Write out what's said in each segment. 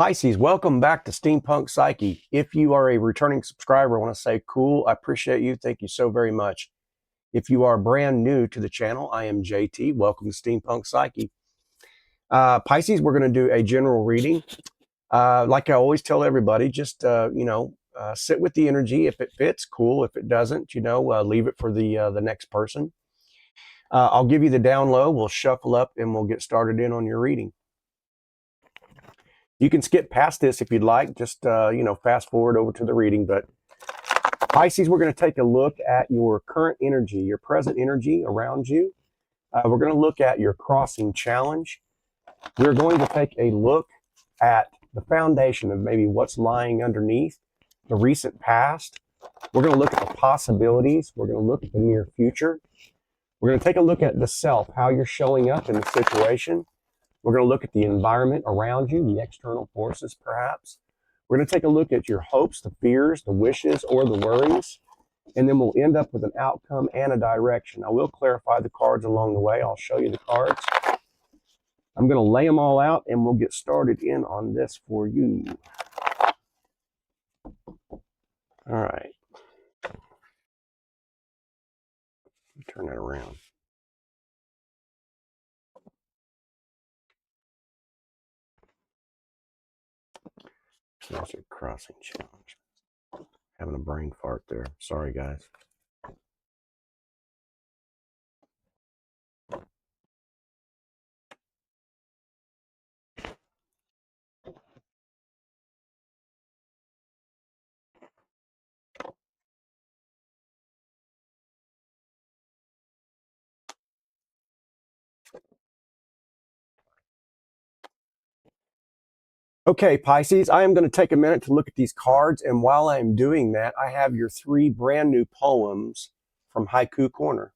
Pisces, welcome back to Steampunk Psyche. If you are a returning subscriber, I want to say cool. I appreciate you. Thank you so very much. If you are brand new to the channel, I am JT. Welcome to Steampunk Psyche. Pisces, we're going to do a general reading. Like I always tell everybody, just, sit with the energy. If it fits, cool. If it doesn't, leave it for the next person. I'll give you the down low. We'll shuffle up and we'll get started in on your reading. You can skip past this if you'd like, just, fast forward over to the reading. But Pisces, we're going to take a look at your current energy, your present energy around you. We're going to look at your crossing challenge. We're going to take a look at the foundation of maybe what's lying underneath, the recent past. We're going to look at the possibilities. We're going to look at the near future. We're going to take a look at the self, how you're showing up in the situation. We're going to look at the environment around you, the external forces perhaps. We're going to take a look at your hopes, the fears, the wishes, or the worries. And then we'll end up with an outcome and a direction. I will clarify the cards along the way. I'll show you the cards. I'm going to lay them all out and we'll get started in on this for you. All right. Turn that around. There's a crossing challenge. Having a brain fart there. Sorry, guys. Okay, Pisces, I am going to take a minute to look at these cards, and while I'm doing that, I have your 3 brand new poems from Haiku Corner.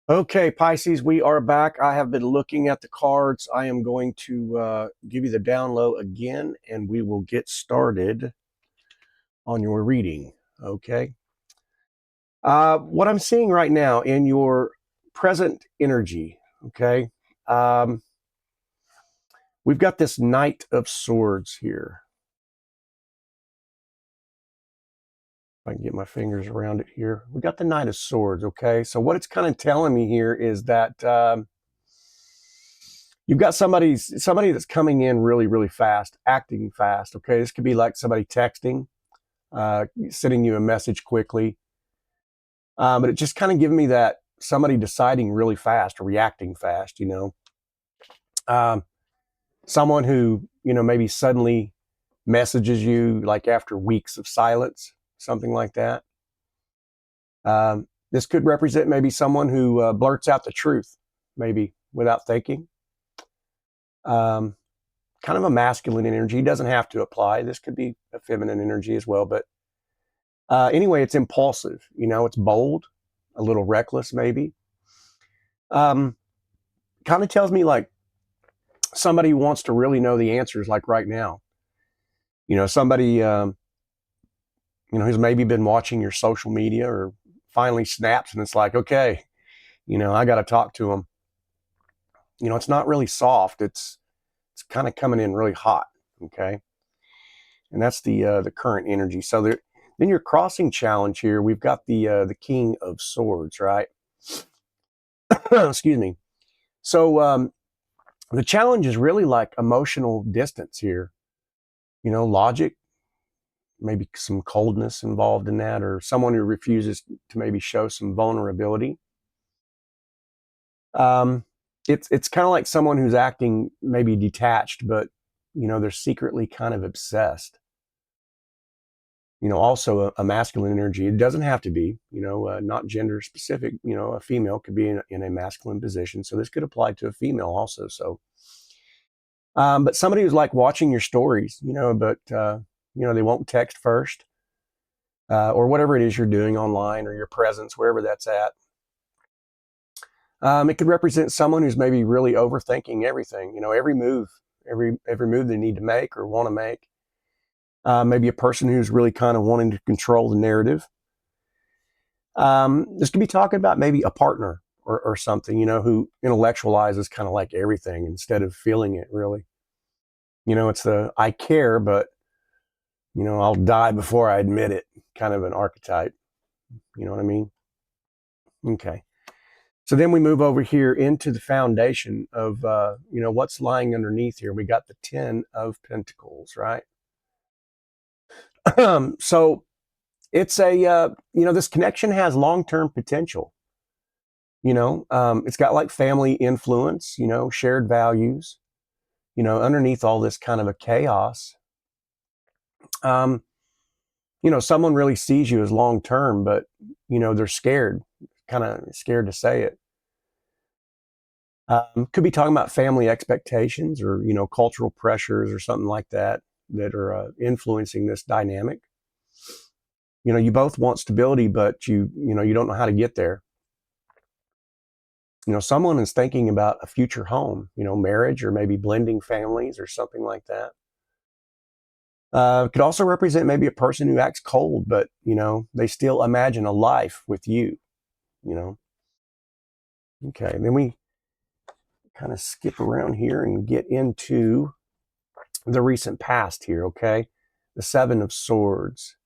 Okay, Pisces, we are back. I have been looking at the cards. I am going to give you the down low again, and we will get started on your reading, okay? What I'm seeing right now in your present energy, okay? We've got this Knight of Swords here. If I can get my fingers around it here. We got the Knight of Swords, okay? So what it's kind of telling me here is that you've got somebody that's coming in really, really fast, acting fast, okay? This could be like somebody texting, sending you a message quickly. But it just kind of giving me that somebody deciding really fast, reacting fast, someone who, maybe suddenly messages you like after weeks of silence, something like that. This could represent maybe someone who blurts out the truth, maybe without thinking. Kind of a masculine energy. Doesn't have to apply. This could be a feminine energy as well. But anyway, it's impulsive. It's bold, a little reckless maybe. Kind of tells me like somebody who wants to really know the answers like right now. Somebody who's maybe been watching your social media or finally snaps and it's like, okay, I got to talk to them. It's not really soft. It's kind of coming in really hot. Okay. And that's the current energy. So then your crossing challenge here, we've got the King of Swords, right? Excuse me. So The challenge is really like emotional distance here. Logic, maybe some coldness involved in that, or someone who refuses to maybe show some vulnerability. It's kind of like someone who's acting maybe detached, but they're secretly kind of obsessed. Also a masculine energy. It doesn't have to be, not gender specific. A female could be in a masculine position, so this could apply to a female also. So, but somebody who's like watching your stories, but they won't text first, or whatever it is you're doing online, or your presence wherever that's at. It could represent someone who's maybe really overthinking everything. Every move, every move they need to make or want to make. Maybe a person who's really kind of wanting to control the narrative. This could be talking about maybe a partner or something, who intellectualizes kind of like everything instead of feeling it really. It's the I care, but, I'll die before I admit it kind of an archetype. You know what I mean? Okay. So then we move over here into the foundation of, what's lying underneath here. We got the 10 of Pentacles, right? So it's this connection has long-term potential. It's got like family influence, shared values, underneath all this kind of a chaos. Someone really sees you as long-term, but, they're scared, kind of scared to say it. Could be talking about family expectations or, cultural pressures or something like that are influencing this dynamic. You both want stability, but you don't know how to get there. Someone is thinking about a future home, marriage or maybe blending families or something like that. Could also represent maybe a person who acts cold, but, they still imagine a life with you. Okay, and then we kind of skip around here and get into the recent past here, okay? The 7 of Swords.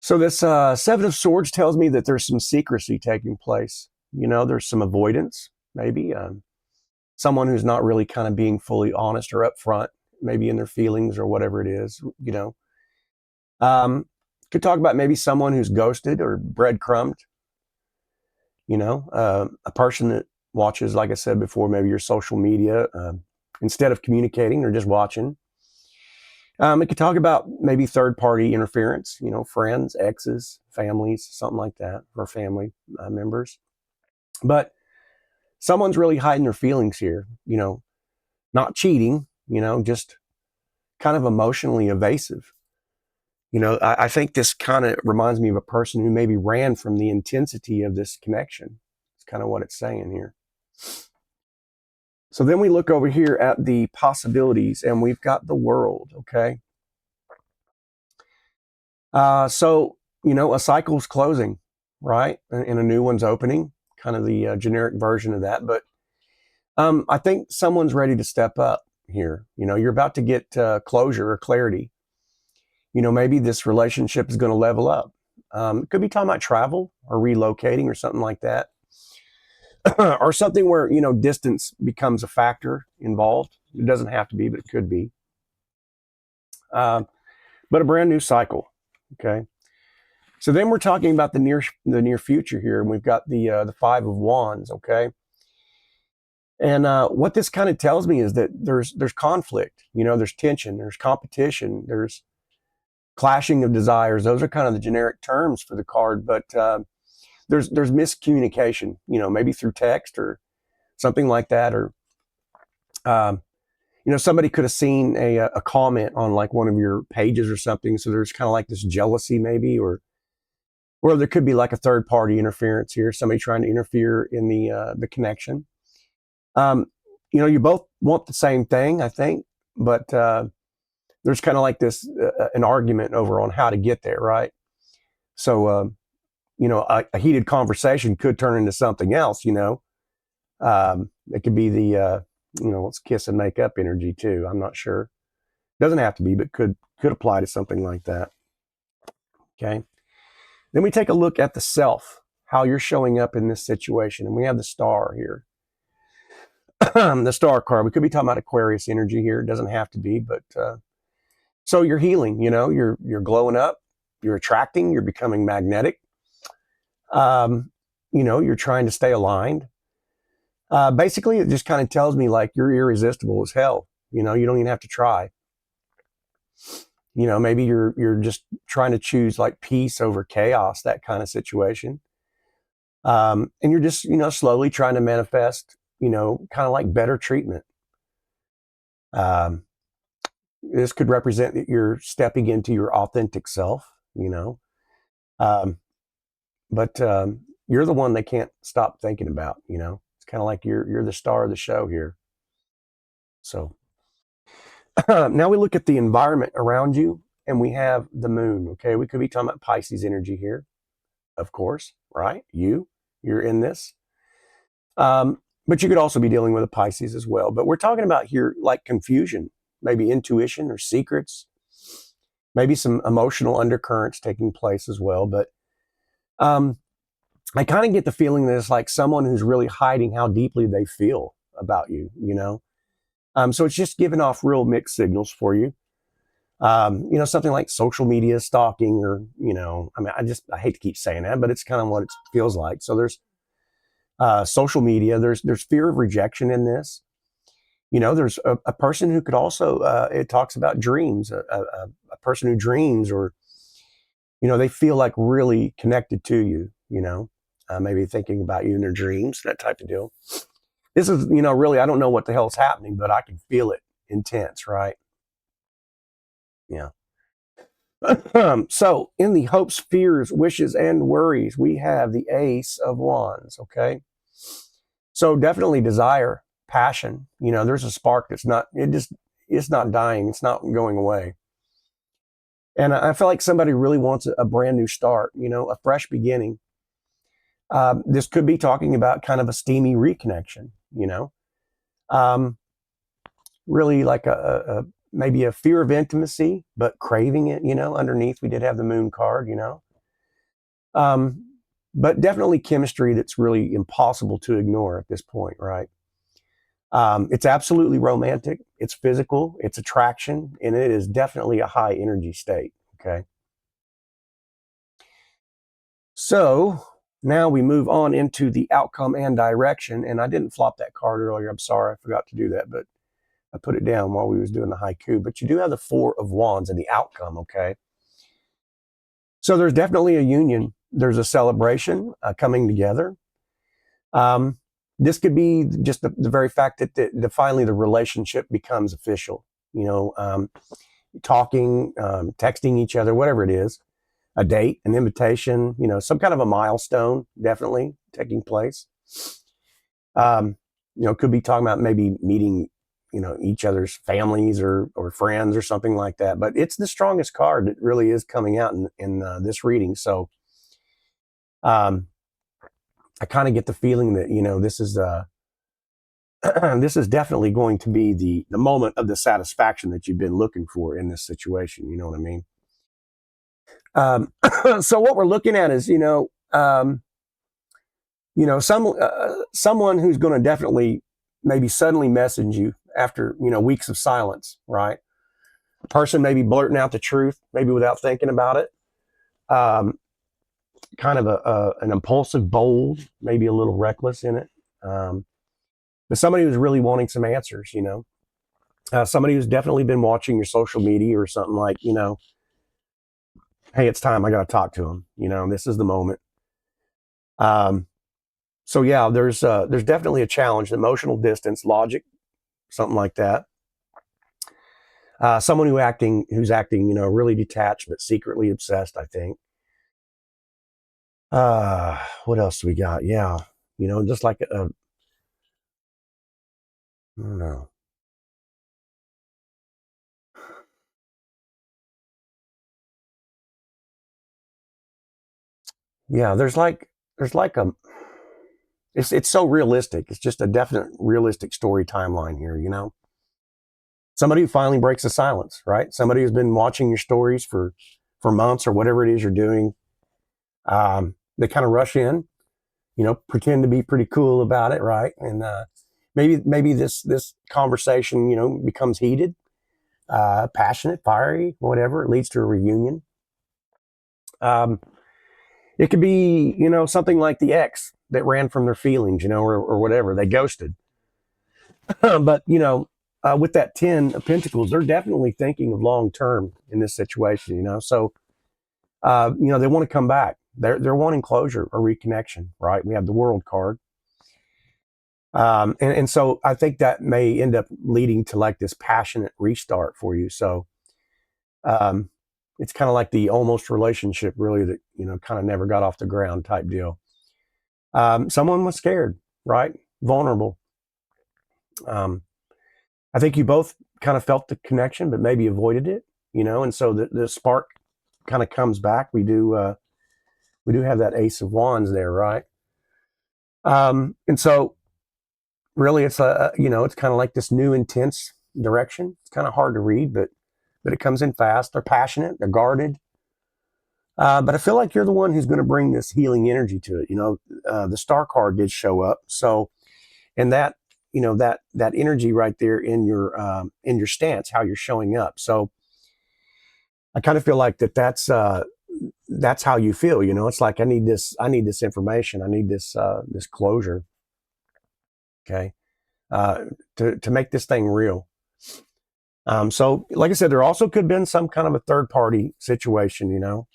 So this 7 of Swords tells me that there's some secrecy taking place. There's some avoidance, maybe. Someone who's not really kind of being fully honest or upfront, maybe in their feelings or whatever it is, Could talk about maybe someone who's ghosted or breadcrumbed. A person that watches, like I said before, maybe your social media, instead of communicating, they're just watching. It could talk about maybe third-party interference, friends, exes, families, something like that, or family members. But someone's really hiding their feelings here, not cheating, just kind of emotionally evasive. I think this kind of reminds me of a person who maybe ran from the intensity of this connection. It's kind of what it's saying here. So then we look over here at the possibilities, and we've got the World, okay? So, a cycle's closing, right? And a new one's opening, kind of the generic version of that. But I think someone's ready to step up here. You're about to get closure or clarity. Maybe this relationship is going to level up. It could be talking about travel or relocating or something like that. Or something where, distance becomes a factor involved. It doesn't have to be, but it could be. But a brand new cycle. Okay. So then we're talking about the near future here, and we've got the 5 of Wands. Okay. And what this kind of tells me is that there's conflict. There's tension, there's competition, there's clashing of desires. Those are kind of the generic terms for the card, but there's miscommunication. Maybe through text or something like that, or somebody could have seen a comment on like one of your pages or something. So there's kind of like this jealousy, maybe, or there could be like a third party interference here. Somebody trying to interfere in the connection. You both want the same thing, I think, but there's kind of like this an argument over on how to get there, right? So a heated conversation could turn into something else. It could be the let's kiss and make up energy too. I'm not sure. Doesn't have to be, but could apply to something like that. Okay. Then we take a look at the self, how you're showing up in this situation, and we have the Star here. The star card. We could be talking about Aquarius energy here. It doesn't have to be, but so you're healing. You're glowing up. You're attracting. You're becoming magnetic. You're trying to stay aligned. Basically, it just kind of tells me like you're irresistible as hell. You don't even have to try. Maybe you're just trying to choose like peace over chaos, that kind of situation. And you're just, slowly trying to manifest, kind of like better treatment. This could represent that you're stepping into your authentic self, but you're the one they can't stop thinking about. It's kind of like you're the star of the show here. So now we look at the environment around you, and we have the moon. Okay, we could be talking about Pisces energy here, of course, right? You're in this. But you could also be dealing with a Pisces as well. But we're talking about here like confusion, maybe intuition or secrets, maybe some emotional undercurrents taking place as well. But I kind of get the feeling that it's like someone who's really hiding how deeply they feel about you, So it's just giving off real mixed signals for you. Something like social media stalking or, I hate to keep saying that, but it's kind of what it feels like. So there's social media, there's fear of rejection in this. There's a person who could also, it talks about dreams, a person who dreams or, they feel like really connected to you, maybe thinking about you in their dreams, that type of deal. This is, really, I don't know what the hell's happening, but I can feel it intense, right? Yeah. So in the hopes, fears, wishes, and worries, we have the Ace of Wands, okay? So definitely desire, passion. There's a spark that's it's not dying. It's not going away. And I feel like somebody really wants a brand new start, a fresh beginning. This could be talking about kind of a steamy reconnection, really like maybe a fear of intimacy, but craving it, underneath we did have the moon card, but definitely chemistry that's really impossible to ignore at this point, right? It's absolutely romantic. It's physical. It's attraction. And it is definitely a high energy state. Okay. So now we move on into the outcome and direction. And I didn't flop that card earlier. I'm sorry. I forgot to do that, but I put it down while we was doing the haiku. But you do have the Four of Wands and the outcome. Okay. So there's definitely a union. There's a celebration coming together. This could be just the very fact that finally the relationship becomes official, talking, texting each other, whatever it is, a date, an invitation, some kind of a milestone definitely taking place. Could be talking about maybe meeting, each other's families or friends or something like that. But it's the strongest card that really is coming out in this reading. So I kind of get the feeling that, this is this is definitely going to be the moment of the satisfaction that you've been looking for in this situation. You know what I mean? So what we're looking at is, someone who's going to definitely maybe suddenly message you after, weeks of silence, right? A person maybe blurting out the truth, maybe without thinking about it. Kind of an impulsive, bold, maybe a little reckless in it. But somebody who's really wanting some answers, somebody who's definitely been watching your social media or something like, hey, it's time. I got to talk to him. This is the moment. So yeah, there's definitely a challenge, emotional distance, logic, something like that. Someone who's acting, really detached but secretly obsessed, I think. What else do we got? Yeah, just like I don't know. Yeah, there's like a it's so realistic. It's just a definite realistic story timeline here, Somebody who finally breaks the silence, right? Somebody who's been watching your stories for months or whatever it is you're doing. They kind of rush in, pretend to be pretty cool about it, right? And maybe this conversation, you know, becomes heated, passionate, fiery, whatever. It leads to a reunion. It could be, you know, something like the ex that ran from their feelings, you know, or whatever. They ghosted. But, you know, with that 10 of Pentacles, they're definitely thinking of long term in this situation, you know. So, you know, they want to come back. They're wanting closure or reconnection, right? We have the World card. And so I think that may end up leading to like this passionate restart for you. So it's kind of like the almost relationship, really, that, you know, kind of never got off the ground type deal. Someone was scared, right? Vulnerable. I think you both kind of felt the connection, but maybe avoided it, you know, and so the spark kind of comes back. We do have that Ace of Wands there, right? And so really it's you know, it's kind of like this new intense direction. It's kind of hard to read, but it comes in fast. They're passionate, they're guarded. But I feel like you're the one who's going to bring this healing energy to it. You know, the Star card did show up. So, and that, you know, that energy right there in your stance, how you're showing up. So I kind of feel like that's how you feel. You know, it's like, I need this information. I need this closure. Okay. To make this thing real. So like I said, there also could have been some kind of a third party situation, you know,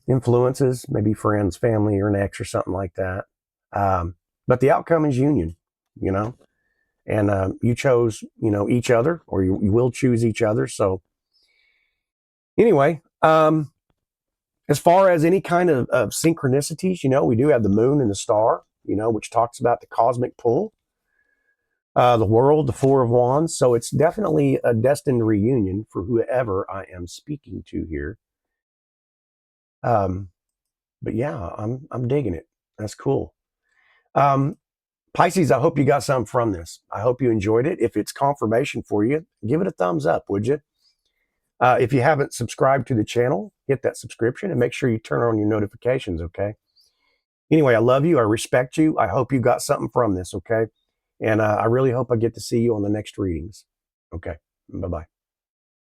influences, maybe friends, family, or an ex or something like that. But the outcome is union, you know, and you chose, you know, each other, or you will choose each other. So anyway, as far as any kind of synchronicities, you know, we do have the moon and the star, you know, which talks about the cosmic pull. The world, the Four of Wands. So it's definitely a destined reunion for whoever I am speaking to here. But yeah, I'm digging it. That's cool. Pisces, I hope you got something from this. I hope you enjoyed it. If it's confirmation for you, give it a thumbs up, would you? If you haven't subscribed to the channel, hit that subscription and make sure you turn on your notifications, okay? Anyway, I love you. I respect you. I hope you got something from this, okay? And I really hope I get to see you on the next readings. Okay, bye-bye.